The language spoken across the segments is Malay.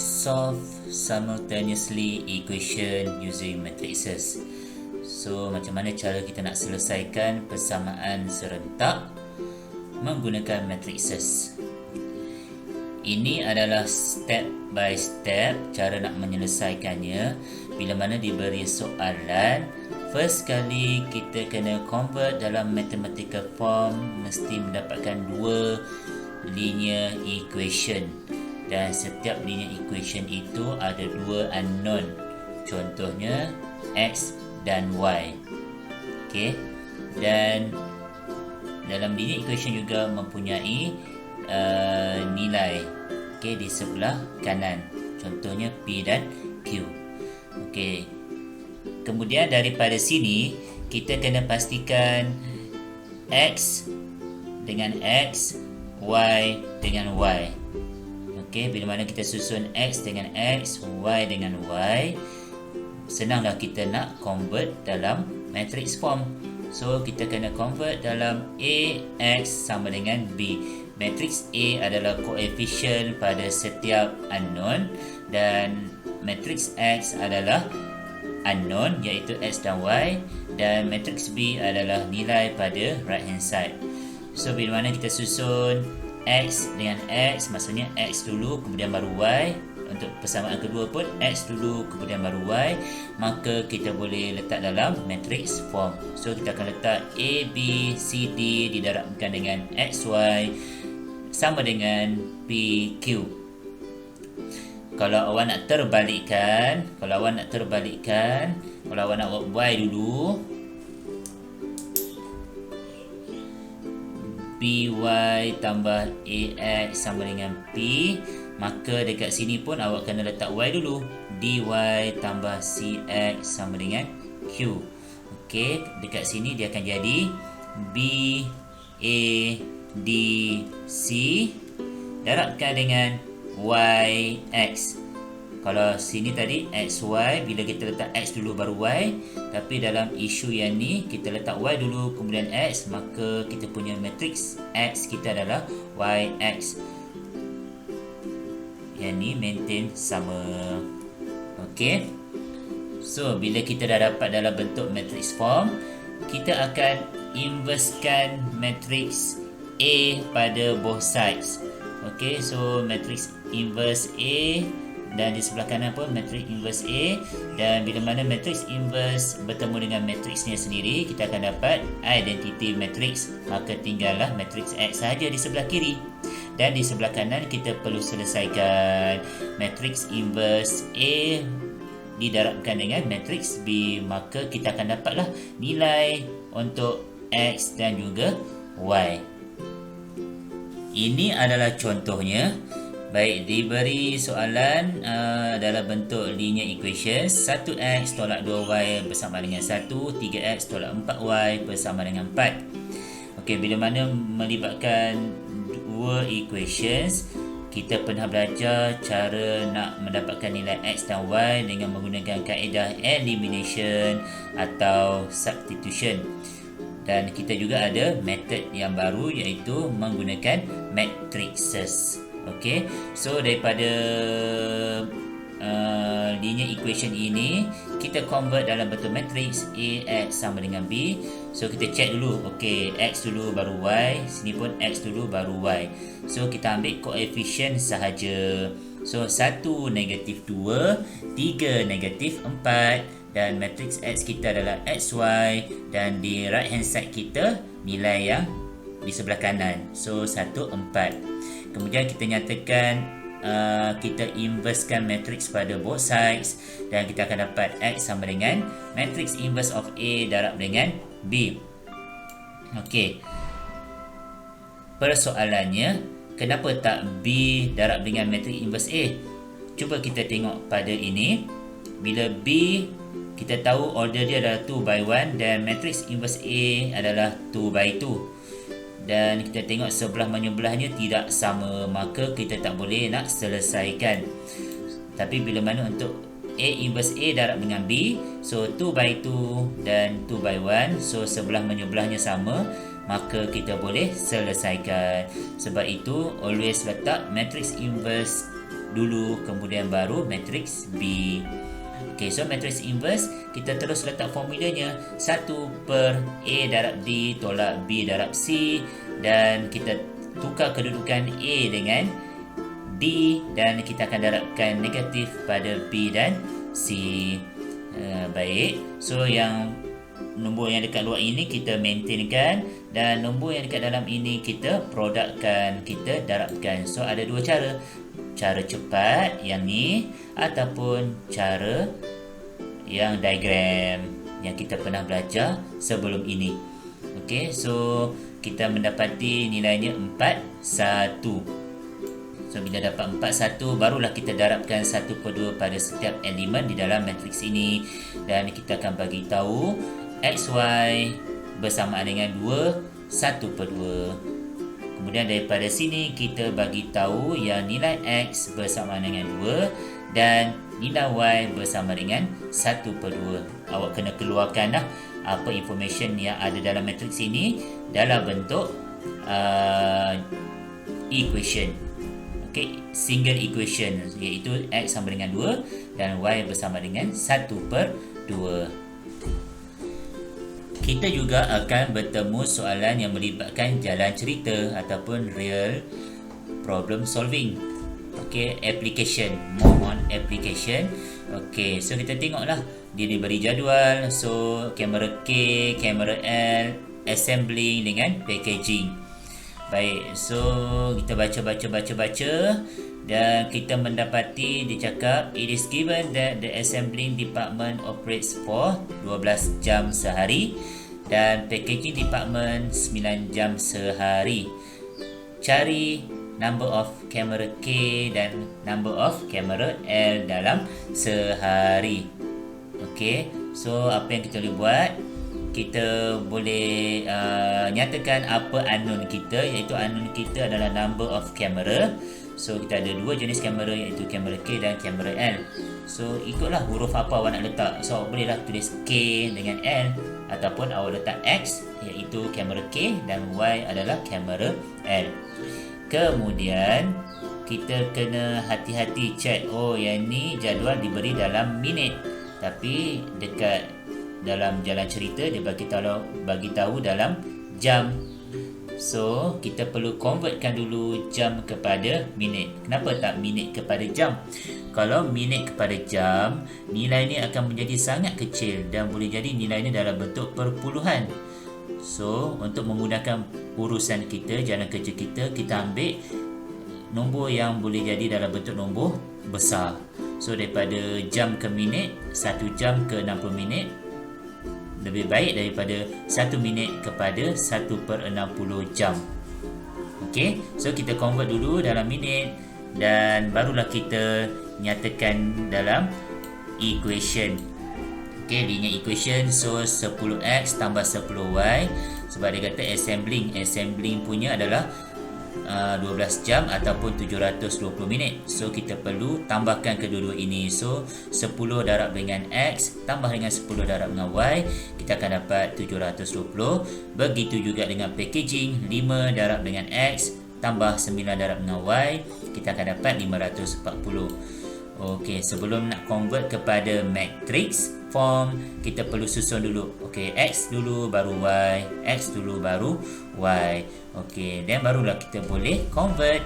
solve simultaneously equation using matrices. So, macam mana cara kita nak selesaikan persamaan serentak menggunakan matrices? Ini adalah step by step cara nak menyelesaikannya. Bila mana diberi soalan, first kali kita kena convert dalam mathematical form, mesti mendapatkan dua linear equation. Dan setiap linear equation itu ada dua unknown. Contohnya x dan y. Okey. Dan dalam linear equation juga mempunyai nilai di sebelah kanan. Contohnya P dan Q. Okey. Kemudian daripada sini kita kena pastikan x dengan x, y dengan y. Okey, bila mana kita susun x dengan x, y dengan y, senanglah kita nak convert dalam matrix form. So kita kena convert dalam A, X sama dengan B. Matrix A adalah koefisien pada setiap unknown dan matrix X adalah unknown iaitu X dan Y, dan matrix B adalah nilai pada right hand side. So bila mana kita susun X dengan X, maksudnya X dulu kemudian baru Y. Untuk persamaan kedua pun X dulu kemudian baru Y, maka kita boleh letak dalam matrix form. So kita akan letak A, B, C, D didarabkan dengan X, Y sama dengan P, Q. Kalau awak nak terbalikkan, kalau awak nak buat Y dulu, BY tambah AX sama dengan P, maka dekat sini pun awak kena letak Y dulu. DY tambah CX sama dengan Q. Okey, dekat sini dia akan jadi B, A, D, C darabkan dengan Y, X. Kalau sini tadi X, Y, bila kita letak X dulu baru Y, tapi dalam isu yang ni kita letak Y dulu kemudian X, maka kita punya matrix X kita adalah Y, X. Yang ni maintain sama. Okey. So bila kita dah dapat dalam bentuk matrix form, kita akan inversekan matrix A pada both sides. Okey, so matrix inverse A, dan di sebelah kanan pun matrix inverse A. Dan bila mana matrix inverse bertemu dengan matrixnya sendiri, kita akan dapat identity matrix. Maka tinggallah matrix X sahaja di sebelah kiri. Dan di sebelah kanan kita perlu selesaikan matrix inverse A didarabkan dengan matrix B, maka kita akan dapatlah nilai untuk X dan juga Y. Ini adalah contohnya. Baik, diberi soalan dalam bentuk linear equation 1x tolak 2y bersama dengan 1, 3x tolak 4y bersama dengan 4. Okey, bila mana melibatkan dua equations, kita pernah belajar cara nak mendapatkan nilai x dan y dengan menggunakan kaedah elimination atau substitution. Dan kita juga ada method yang baru iaitu menggunakan matrices. Okey, so daripada linear equation ini kita convert dalam bentuk matrix A, X sama dengan B. So kita check dulu. Okey, X dulu baru Y, sini pun X dulu baru Y. So kita ambil koefisien sahaja. So 1 negatif 2, 3 negatif 4, dan matrix X kita adalah XY, dan di right hand side kita nilai yang di sebelah kanan. So 1, 4. Kemudian kita nyatakan kita inversekan matrix pada both sides, dan kita akan dapat X sama dengan matrix inverse of A darab dengan B. Okey. Persoalannya, kenapa tak B darab dengan matrix inverse A? Cuba kita tengok pada ini. Bila B, kita tahu order dia adalah 2 by 1 dan matrix inverse A adalah 2 by 2. Dan kita tengok sebelah menyebelahnya tidak sama, maka kita tak boleh nak selesaikan. Tapi bila mana untuk A inverse A darab dengan B, so 2 by 2 dan 2 by 1, so sebelah menyebelahnya sama, maka kita boleh selesaikan. Sebab itu always letak matrix inverse dulu, kemudian baru matriks B. Okay, so matriks inverse kita terus letak formulanya 1 per A darab D tolak B darab C, dan kita tukar kedudukan A dengan D dan kita akan darabkan negatif pada B dan C. Baik, so yang nombor yang dekat luar ini kita maintainkan, dan nombor yang dekat dalam ini kita produkkan, kita darabkan. So ada dua cara, cara cepat yang ni ataupun cara yang diagram yang kita pernah belajar sebelum ini. Okey, so kita mendapati nilainya 41. So bila dapat 41, barulah kita darabkan 1 per 2 pada setiap elemen di dalam matriks ini, dan kita akan bagi tahu XY bersamaan dengan 2, 1 per 2. Kemudian daripada sini kita bagi tahu yang nilai X bersamaan dengan 2 dan nilai Y bersama dengan 1 per 2. Awak kena keluarkan apa information yang ada dalam matriks ini dalam bentuk equation. Okay, single equation, iaitu X sama dengan 2 dan Y bersama dengan 1 per 2. Kita juga akan bertemu soalan yang melibatkan jalan cerita ataupun real problem solving. Okay, application, more on application. Okay, so kita tengoklah, dia diberi jadual. So kamera K, kamera L, assembling dengan packaging. Baik, so kita baca dan kita mendapati dia cakap it is given that the assembling department operates for 12 jam sehari dan packaging department 9 jam sehari. Cari number of kamera K dan number of kamera L dalam sehari. Okey, so apa yang kita boleh buat? Kita boleh nyatakan apa unknown kita, iaitu unknown kita adalah number of camera. So kita ada dua jenis kamera, iaitu kamera K dan kamera L. So ikutlah huruf apa awak nak letak. So awak bolehlah tulis K dengan L, ataupun awak letak X iaitu kamera K dan Y adalah kamera L. Kemudian kita kena hati-hati check, oh yang ni jadual diberi dalam minit, tapi dekat dalam jalan cerita dia bagi tahu dalam jam. So kita perlu convertkan dulu jam kepada minit. Kenapa tak minit kepada jam? Kalau minit kepada jam, nilai ni akan menjadi sangat kecil dan boleh jadi nilai ni dalam bentuk perpuluhan. So untuk memudahkan urusan kita, jalan kerja kita, kita ambil nombor yang boleh jadi dalam bentuk nombor besar. So daripada jam ke minit, 1 jam ke 60 minit lebih baik daripada 1 minit kepada 1 per 60 jam. Okey, so kita convert dulu dalam minit dan barulah kita nyatakan dalam equation. Okey, linear equation. So 10x tambah 10y, sebab dia kata assembling punya adalah 12 jam ataupun 720 minit. So kita perlu tambahkan kedua-dua ini. So 10 darab dengan X tambah dengan 10 darab dengan Y, kita akan dapat 720. Begitu juga dengan packaging, 5 darab dengan X tambah 9 darab dengan Y, kita akan dapat 540. Okey, sebelum nak convert kepada matrix form, kita perlu susun dulu. Okey, X dulu baru Y, X dulu baru Y. Okey, dan barulah kita boleh convert.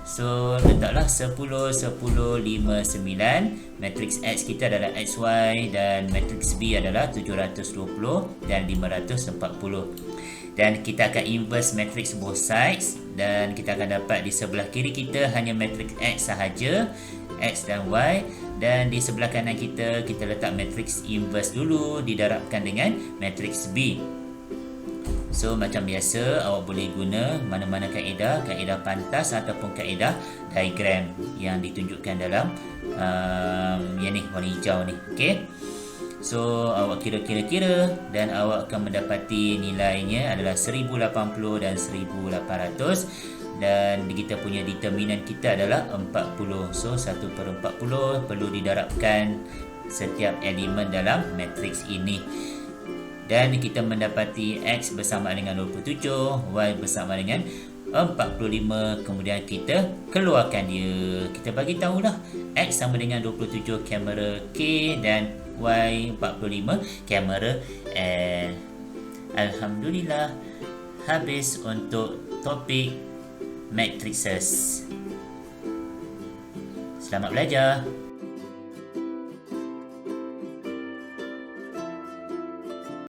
So letaklah 10, 10, 5, 9. Matrix X kita adalah XY dan matrix B adalah 720 dan 540. Dan kita akan inverse matrix both sides dan kita akan dapat di sebelah kiri kita hanya matrix X sahaja, X dan Y, dan di sebelah kanan kita letak matrix inverse dulu didarabkan dengan matrix B. So macam biasa awak boleh guna mana-mana kaedah pantas ataupun kaedah diagram yang ditunjukkan dalam yang ni warna hijau ni. Okey. So awak kira-kira dan awak akan mendapati nilainya adalah 1080 dan 1800. Dan kita punya determinant kita adalah 40. So 1 per 40 perlu didarabkan setiap elemen dalam matriks ini. Dan kita mendapati X bersama dengan 27, Y bersama dengan 45, kemudian kita keluarkan dia. Kita bagi tahulah X sama dengan 27 kamera K dan Y 45 kamera L. Alhamdulillah, habis untuk topik matrices. Selamat belajar.